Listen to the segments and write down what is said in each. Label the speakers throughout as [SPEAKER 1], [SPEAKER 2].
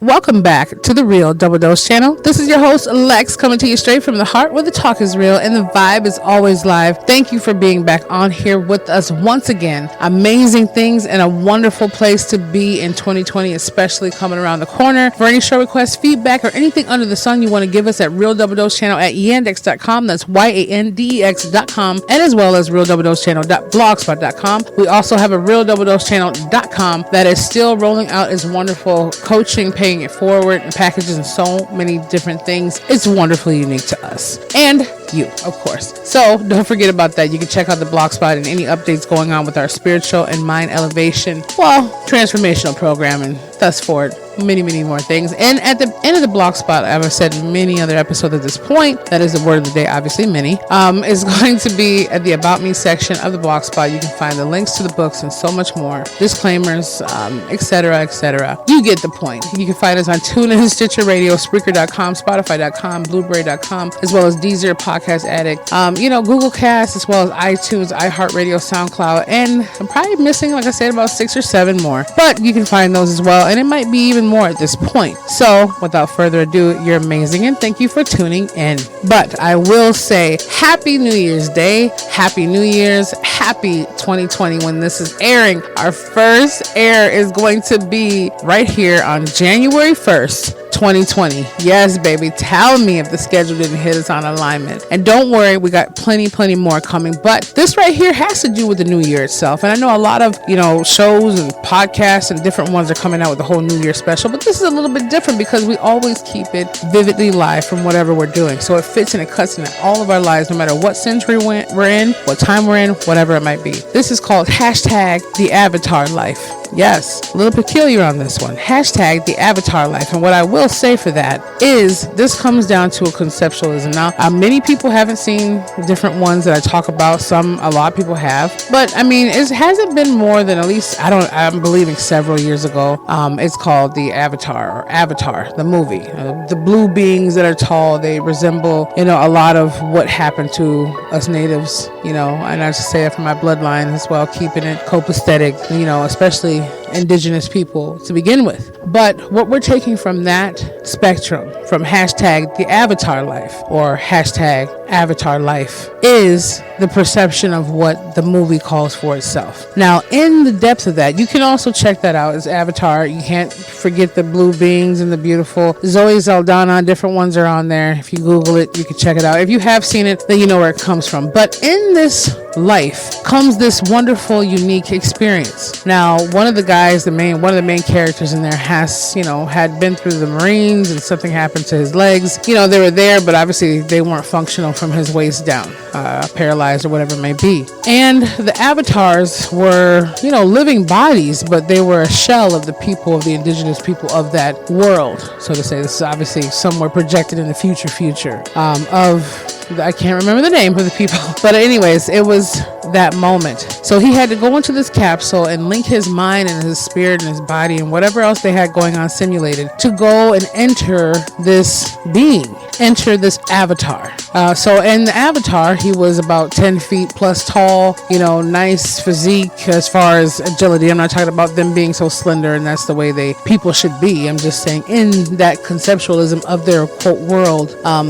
[SPEAKER 1] Welcome back to the Real Double Dose channel. This is your host, Lex, coming to you straight from the heart where the talk is real and the vibe is always live. Thank you for being back on here with us once again. Amazing things and a wonderful place to be in 2020, especially coming around the corner. For any show requests, feedback, or anything under the sun you want to give us at Real Double Dose channel at yandex.com. That's yandex.com, and as well as realdoubledosechannel.blogspot.com. We also have a realdoubledosechannel.com that is still rolling out its wonderful coaching, paying it forward, and packages and so many different things. It's wonderfully unique to us and you, of course. So don't forget about that. You can check out the Blogspot and any updates going on with our spiritual and mind elevation, transformational program, and thus forth. Many more things. And at the end of the Blogspot, I've said many other episodes at this point, that is the word of the day, obviously many, is going to be at the About Me section of the Blogspot. You can find the links to the books and so much more, disclaimers, etc. You get the point. You can find us on TuneIn, Stitcher Radio, Spreaker.com, Spotify.com, Blueberry.com, as well as Deezer, Podcast Addict, Google Cast, as well as iTunes, iHeartRadio, SoundCloud, and I'm probably missing, like I said, about 6 or 7 more, but you can find those as well, and it might be even more at this point. So without further ado, you're amazing and thank you for tuning in. But I will say happy New Year's Day, happy New Year's, happy 2020 when this is airing. Our first air is going to be right here on January 1st. 2020. Yes, baby. Tell me if the schedule didn't hit us on alignment. And don't worry, we got plenty more coming. But this right here has to do with the new year itself. And I know a lot of, shows and podcasts and different ones are coming out with the whole New Year special. But this is a little bit different because we always keep it vividly live from whatever we're doing. So it fits and it cuts into all of our lives, no matter what century we're in, what time we're in, whatever it might be. This is called hashtag the Avatar Life. Yes, a little peculiar on this one. Hashtag the Avatar Life. And what I will say for that is this comes down to a conceptualism. Now, many people haven't seen different ones that I talk about. A lot of people have. But I mean, it hasn't been more than at least, I'm believing several years ago. It's called the Avatar, or Avatar, the movie. The blue beings that are tall, they resemble, a lot of what happened to us natives, and I just say that from my bloodline as well, keeping it copacetic, especially indigenous people to begin with. But what we're taking from that spectrum, from hashtag the Avatar Life or hashtag Avatar Life, is the perception of what the movie calls for itself. Now, in the depth of that, you can also check that out as Avatar. You can't forget the blue beings and the beautiful Zoe Saldana. Different ones are on there. If you Google it, you can check it out. If you have seen it, then you know where it comes from. But in this life comes this wonderful, unique experience. Now, one of the main characters in there has, had been through the Marines and something happened to his legs. They were there, but obviously they weren't functional from his waist down, paralyzed or whatever it may be. And the avatars were, living bodies, but they were a shell of the people, of the indigenous people of that world, so to say. This is obviously somewhere projected in the future I can't remember the name of the people, but anyways, it was that moment. So he had to go into this capsule and link his mind and his spirit and his body and whatever else they had going on simulated to go and enter this being, enter this avatar. So in the avatar, he was about 10 feet plus tall, nice physique as far as agility. I'm not talking about them being so slender and that's the way people should be. I'm just saying in that conceptualism of their quote world,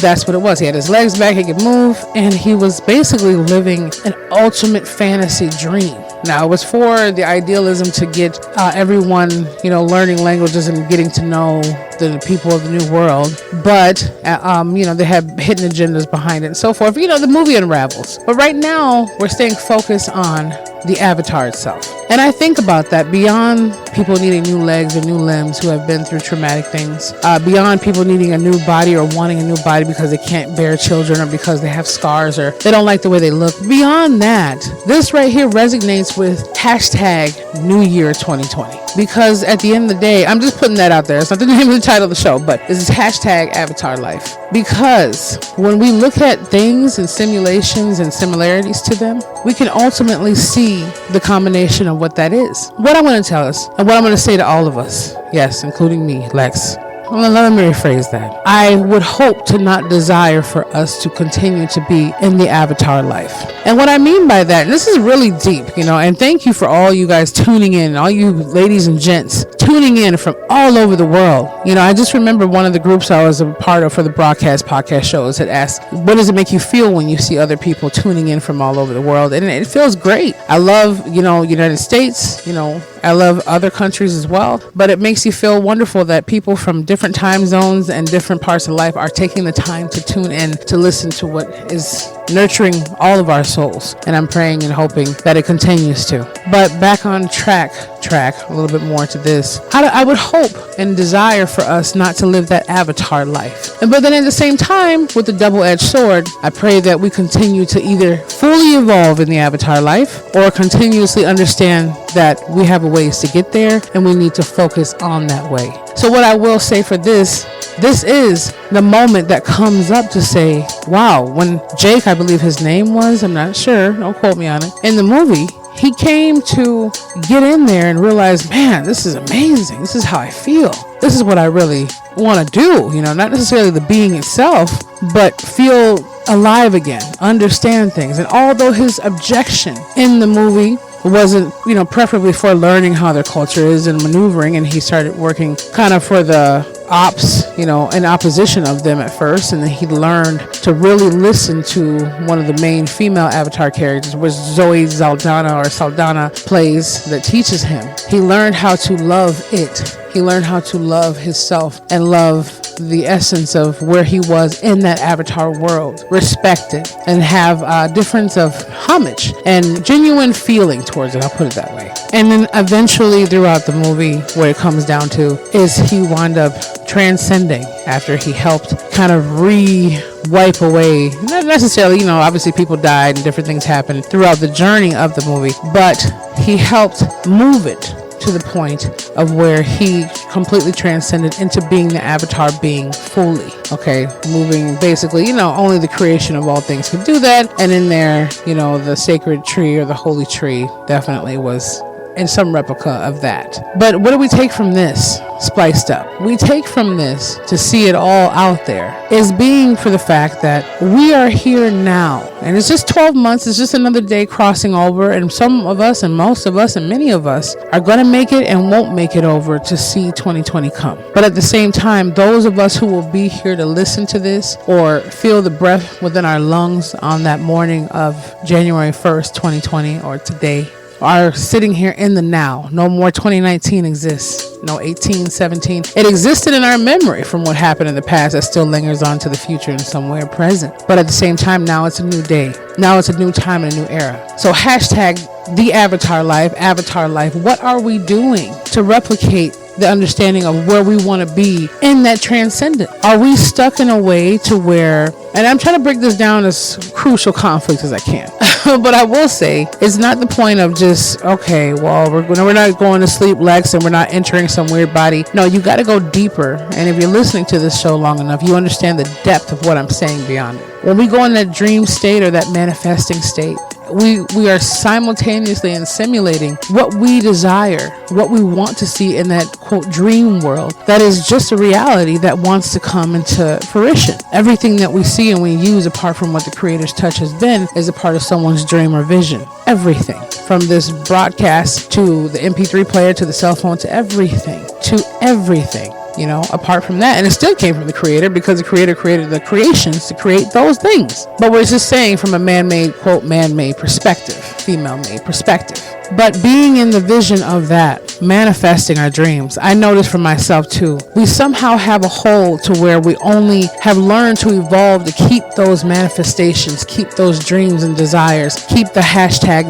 [SPEAKER 1] that's what it was. He had his legs back, he could move, and he was basically living an ultimate fantasy dream. Now, it was for the idealism to get everyone, learning languages and getting to know the people of the new world. But, they have hidden agendas behind it and so forth. The movie unravels. But right now, we're staying focused on the avatar itself. And I think about that beyond people needing new legs or new limbs who have been through traumatic things, beyond people needing a new body or wanting a new body because they can't bear children or because they have scars or they don't like the way they look. Beyond that, this right here resonates with hashtag New Year 2020. Because at the end of the day, I'm just putting that out there. It's not the name of the title of the show, but this is hashtag Avatar Life. Because when we look at things and simulations and similarities to them, we can ultimately see the combination of what that is. What I'm going to tell us and what I'm going to say to all of us, yes, including me, Lex, Well, let me rephrase that. I would hope to not desire for us to continue to be in the avatar life. And what I mean by that, and this is really deep, and thank you for all you guys tuning in, all you ladies and gents tuning in from all over the world. I just remember one of the groups I was a part of for the podcast shows had asked, what does it make you feel when you see other people tuning in from all over the world? And it feels great. I love, United States, I love other countries as well, but it makes you feel wonderful that people from different time zones and different parts of life are taking the time to tune in to listen to what is nurturing all of our souls. And I'm praying and hoping that it continues to. But back on track a little bit more to this. I would hope and desire for us not to live that avatar life. But then at the same time, with the double-edged sword, I pray that we continue to either fully evolve in the avatar life or continuously understand that we have a ways to get there and we need to focus on that way. So what I will say for this is the moment that comes up to say, wow, when Jake, I believe his name was, I'm not sure, don't quote me on it, in the movie, he came to get in there and realize, man, this is amazing. This is how I feel. This is what I really want to do. Not necessarily the being itself, but feel alive again, understand things. And although his objection in the movie wasn't, preferably for learning how their culture is and maneuvering, and he started working kind of for the ops, in opposition of them at first, and then he learned to really listen to one of the main female avatar characters, which Zoe Saldana plays, that teaches him. He learned how to love it. He learned how to love himself and love the essence of where he was in that avatar world, respect it, and have a difference of homage and genuine feeling towards it. I'll put it that way. And then eventually throughout the movie, what it comes down to is he wound up transcending after he helped kind of wipe away, not necessarily, obviously people died and different things happened throughout the journey of the movie, but he helped move it to the point of where he completely transcended into being the avatar being fully. Okay, moving basically, only the creation of all things could do that. And in there, the sacred tree or the holy tree definitely was in some replica of that. But what do we take from this spliced up? We take from this to see it all out there is being for the fact that we are here now. And it's just 12 months. It's just another day crossing over. And some of us and most of us and many of us are going to make it and won't make it over to see 2020 come. But at the same time, those of us who will be here to listen to this or feel the breath within our lungs on that morning of January 1st, 2020, or today, are sitting here in the now. No more 2019 exists. No 18, 17. It existed in our memory from what happened in the past that still lingers on to the future in somewhere present. But at the same time, now it's a new day. Now it's a new time and a new era. So hashtag the avatar life. What are we doing to replicate the understanding of where we want to be in that transcendent? Are we stuck in a way to where, and I'm trying to break this down as crucial conflict as I can, but I will say it's not the point of just, okay, well, we're not going to sleep, Lex, and we're not entering some weird body. No, you got to go deeper. And if you're listening to this show long enough, you understand the depth of what I'm saying beyond it. When we go in that dream state or that manifesting state, we are simultaneously and simulating what we desire, what we want to see in that quote dream world that is just a reality that wants to come into fruition. Everything that we see and we use, apart from what the creator's touch has been, is a part of someone's dream or vision. Everything from this broadcast to the MP3 player to the cell phone to everything, apart from that. And it still came from the creator because the creator created the creations to create those things. But we're just saying from a man-made, quote, man-made perspective, female-made perspective. But being in the vision of that, manifesting our dreams, I noticed for myself too, we somehow have a hole to where we only have learned to evolve to keep those manifestations, keep those dreams and desires, keep the hashtag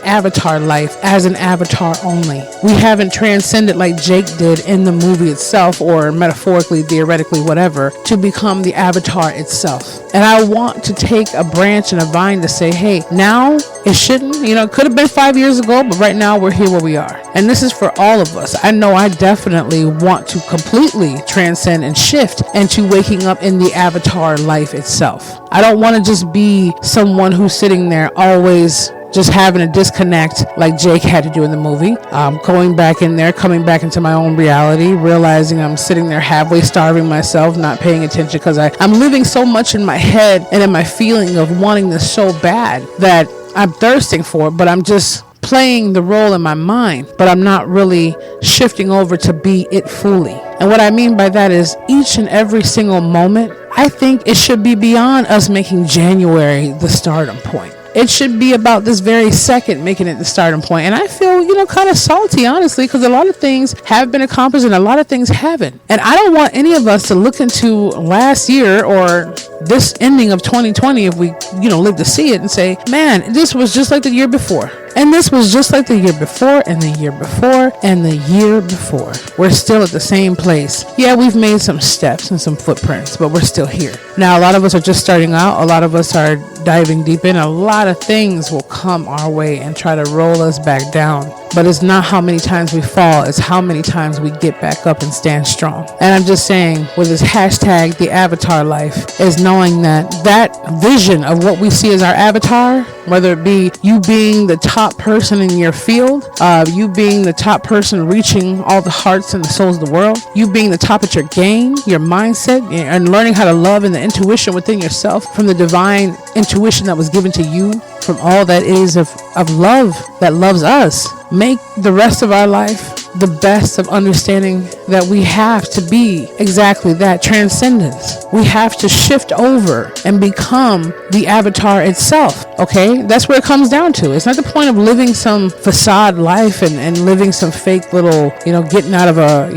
[SPEAKER 1] avatar life as an avatar only. We haven't transcended like Jake did in the movie itself, or metaphorically, theoretically, whatever, to become the avatar itself. And I want to take a branch and a vine to say, hey, now it shouldn't, it could have been 5 years ago, but right now we're here where we are. And this is for all of us. I know I definitely want to completely transcend and shift into waking up in the avatar life itself. I don't want to just be someone who's sitting there always just having a disconnect like Jake had to do in the movie. Going back in there, coming back into my own reality, realizing I'm sitting there halfway starving myself, not paying attention because I'm living so much in my head and in my feeling of wanting this so bad that I'm thirsting for it, but I'm just playing the role in my mind, but I'm not really shifting over to be it fully. And what I mean by that is each and every single moment, I think it should be beyond us making January the starting point. It should be about this very second making it the starting point. And I feel, kind of salty, honestly, because a lot of things have been accomplished and a lot of things haven't. And I don't want any of us to look into last year or this ending of 2020, if we, live to see it, and say, man, this was just like the year before. And this was just like the year before and the year before and the year before. We're still at the same place. Yeah, we've made some steps and some footprints, but we're still here. Now, a lot of us are just starting out. A lot of us are diving deep in. A lot of things will come our way and try to roll us back down. But it's not how many times we fall. It's how many times we get back up and stand strong. And I'm just saying, with this hashtag, the avatar life, is knowing that vision of what we see as our avatar, whether it be you being the top person in your field, you being the top person reaching all the hearts and the souls of the world, you being the top at your game, your mindset, and learning how to love and the intuition within yourself from the divine intuition that was given to you from all that is of love that loves us. Make the rest of our life the best of understanding that we have to be exactly that, transcendence. We have to shift over and become the avatar itself. Okay, that's where it comes down to. It's not the point of living some facade life and living some fake little, getting out of a,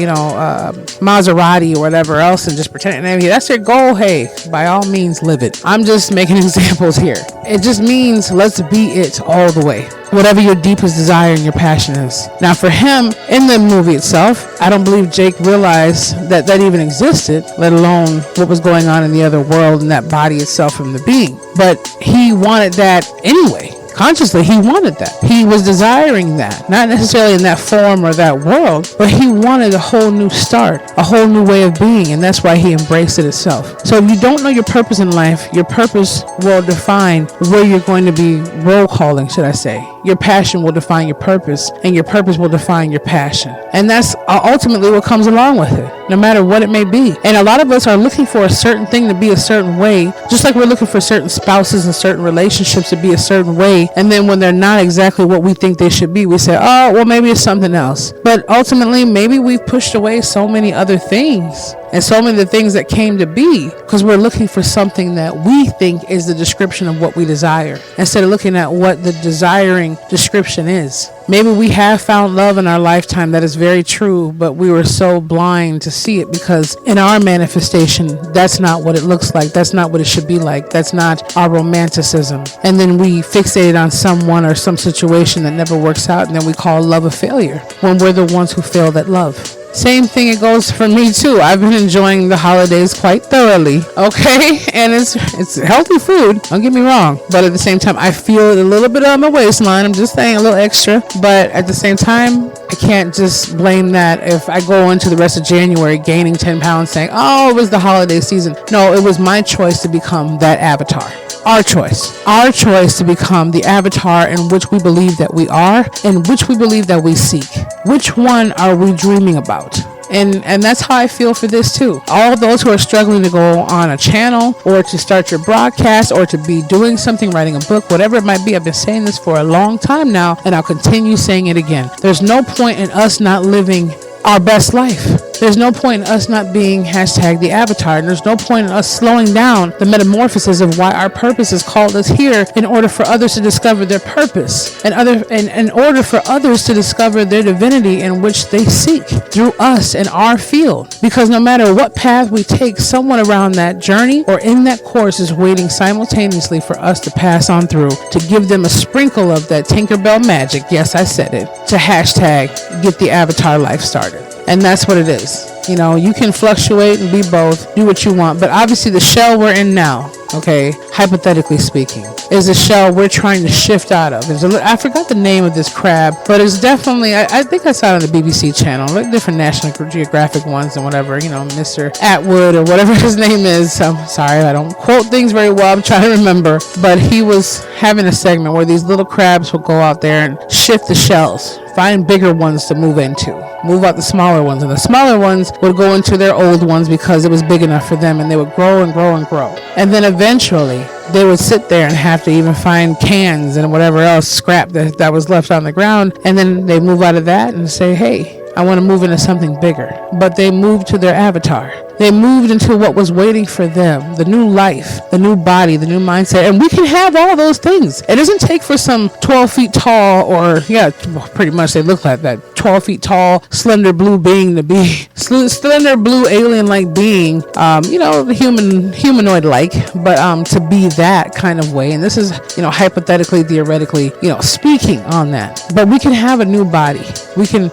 [SPEAKER 1] Maserati or whatever else and just pretending. And that's your goal. Hey, by all means, live it. I'm just making examples here. It just means let's be it all the way. Whatever your deepest desire and your passion is. Now, for him, in the movie itself, I don't believe Jake realized that even existed, let alone what was going on in the other world and that body itself from the being. But he wanted that anyway. Consciously, he wanted that. He was desiring that, not necessarily in that form or that world, but he wanted a whole new start, a whole new way of being, and that's why he embraced it itself. So if you don't know your purpose in life, your purpose will define where you're going to be roll calling, should I say. Your passion will define your purpose, and your purpose will define your passion. And that's ultimately what comes along with it, no matter what it may be. And a lot of us are looking for a certain thing to be a certain way, just like we're looking for certain spouses and certain relationships to be a certain way. And then when they're not exactly what we think they should be, we say, oh, well, maybe it's something else. But ultimately, maybe we've pushed away so many other things and so many of the things that came to be because we're looking for something that we think is the description of what we desire instead of looking at what the desiring description is. Maybe we have found love in our lifetime. That is very true, but we were so blind to see it because in our manifestation, that's not what it looks like. That's not what it should be like. That's not our romanticism. And then we fixated on someone or some situation that never works out, and then we call love a failure when we're the ones who failed at love. Same thing, it goes for me too. I've been enjoying the holidays quite thoroughly, okay? And it's healthy food, don't get me wrong. But at the same time, I feel it a little bit on my waistline. I'm just saying, a little extra. But at the same time, I can't just blame that if I go into the rest of January gaining 10 pounds saying, oh, it was the holiday season. No, it was my choice to become that avatar. Our choice to become the avatar in which we believe that we are and which we believe that we seek. Which one are we dreaming about? And that's how I feel for this too. All those who are struggling to go on a channel or to start your broadcast or to be doing something, writing a book, whatever it might be. I've been saying this for a long time now, and I'll continue saying it again. There's no point in us not living our best life. There's no point in us not being hashtag the avatar. And there's no point in us slowing down the metamorphosis of why our purpose has called us here in order for others to discover their purpose and in order for others to discover their divinity in which they seek through us in our field. Because no matter what path we take, someone around that journey or in that course is waiting simultaneously for us to pass on through, to give them a sprinkle of that Tinkerbell magic. Yes, I said it. To hashtag get the avatar life started. And that's what it is. You know, you can fluctuate and be both, do what you want. But obviously the shell we're in now, okay, hypothetically speaking, is a shell we're trying to shift out of. I forgot the name of this crab, but it's definitely, I think I saw it on the BBC channel, like different National Geographic ones and whatever, you know, Mr. Atwood or whatever his name is. I'm sorry, I don't quote things very well. I'm trying to remember. But he was having a segment where these little crabs would go out there and shift the shells, find bigger ones to move into, move out the smaller ones, and the smaller ones would go into their old ones because it was big enough for them, and they would grow and grow and grow. And then eventually they would sit there and have to even find cans and whatever else scrap that was left on the ground, and then they move out of that and say, hey, I want to move into something bigger. But they moved to their avatar. They moved into what was waiting for them, the new life, the new body, the new mindset. And we can have all those things. It doesn't take for some 12 feet tall or, pretty much they look like that, 12 feet tall, slender blue being to be, slender blue alien-like being, humanoid-like, but to be that kind of way. And this is, hypothetically, theoretically, speaking on that. But we can have a new body. We can,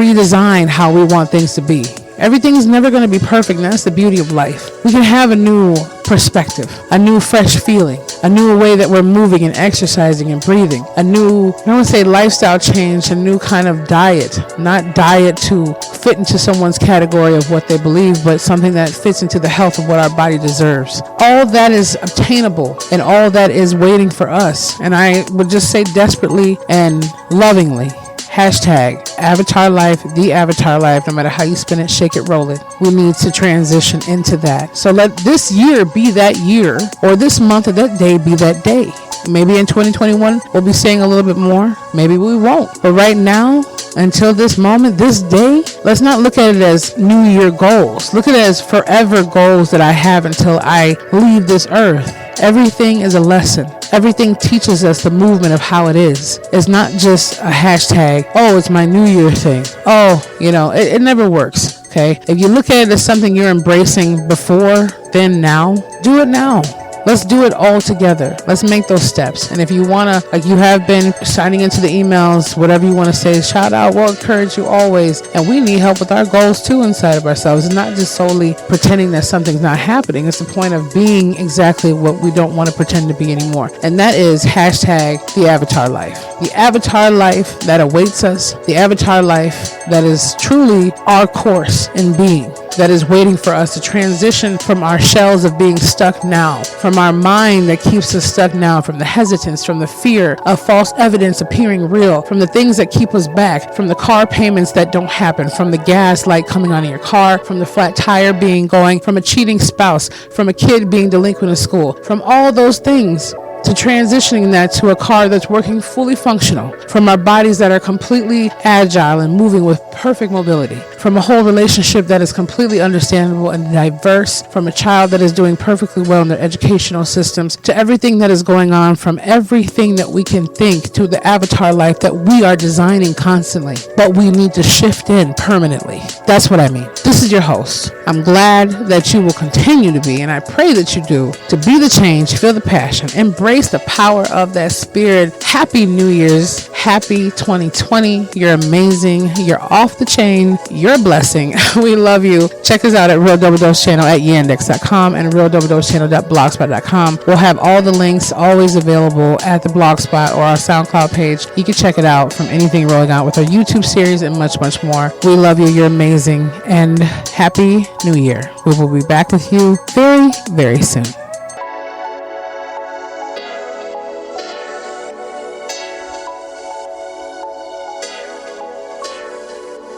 [SPEAKER 1] redesign how we want things to be. Everything's never going to be perfect, and that's the beauty of life. We can have a new perspective, a new fresh feeling, a new way that we're moving and exercising and breathing, a new, I don't want to say lifestyle change, a new kind of diet, not diet to fit into someone's category of what they believe, but something that fits into the health of what our body deserves. All that is obtainable, and all that is waiting for us. And I would just say desperately and lovingly, hashtag Avatar Life, the Avatar Life, no matter how you spin it, shake it, roll it. We need to transition into that. So let this year be that year, or this month or that day be that day. Maybe in 2021, we'll be saying a little bit more. Maybe we won't. But right now, until this moment, this day, let's not look at it as New Year goals. Look at it as forever goals that I have until I leave this earth. Everything is a lesson. Everything teaches us the movement of how it is. It's not just a hashtag, oh, it's my New Year thing. Oh, it never works. Okay. If you look at it as something you're embracing before, then now, do it now. Let's do it all together. Let's make those steps. And if you want to, like you have been signing into the emails, whatever you want to say, shout out, we'll encourage you always. And we need help with our goals too inside of ourselves. It's not just solely pretending that something's not happening. It's the point of being exactly what we don't want to pretend to be anymore. And that is hashtag the Avatar Life. The Avatar Life that awaits us. The Avatar Life that is truly our course in being. That is waiting for us to transition from our shells of being stuck now, from our mind that keeps us stuck now, from the hesitance, from the fear of false evidence appearing real, from the things that keep us back, from the car payments that don't happen, from the gas light coming on in your car, from the flat tire being going, from a cheating spouse, from a kid being delinquent in school, from all those things, to transitioning that to a car that's working fully functional, from our bodies that are completely agile and moving with perfect mobility, from a whole relationship that is completely understandable and diverse, from a child that is doing perfectly well in their educational systems, to everything that is going on, from everything that we can think to the avatar life that we are designing constantly, but we need to shift in permanently. That's what I mean. This is your host. I'm glad that you will continue to be, and I pray that you do, to be the change, feel the passion, embrace the power of that spirit. Happy New Year's. Happy 2020. You're amazing. You're off the chain. You're a blessing. We love you. Check us out at Real Double Dose Channel at yandex.com and realdoubledosechannel.blogspot.com. We'll have all the links always available at the Blogspot or our SoundCloud page. You can check it out from anything rolling out with our YouTube series and much, much more. We love you. You're amazing. And Happy New Year. We will be back with you very, very soon.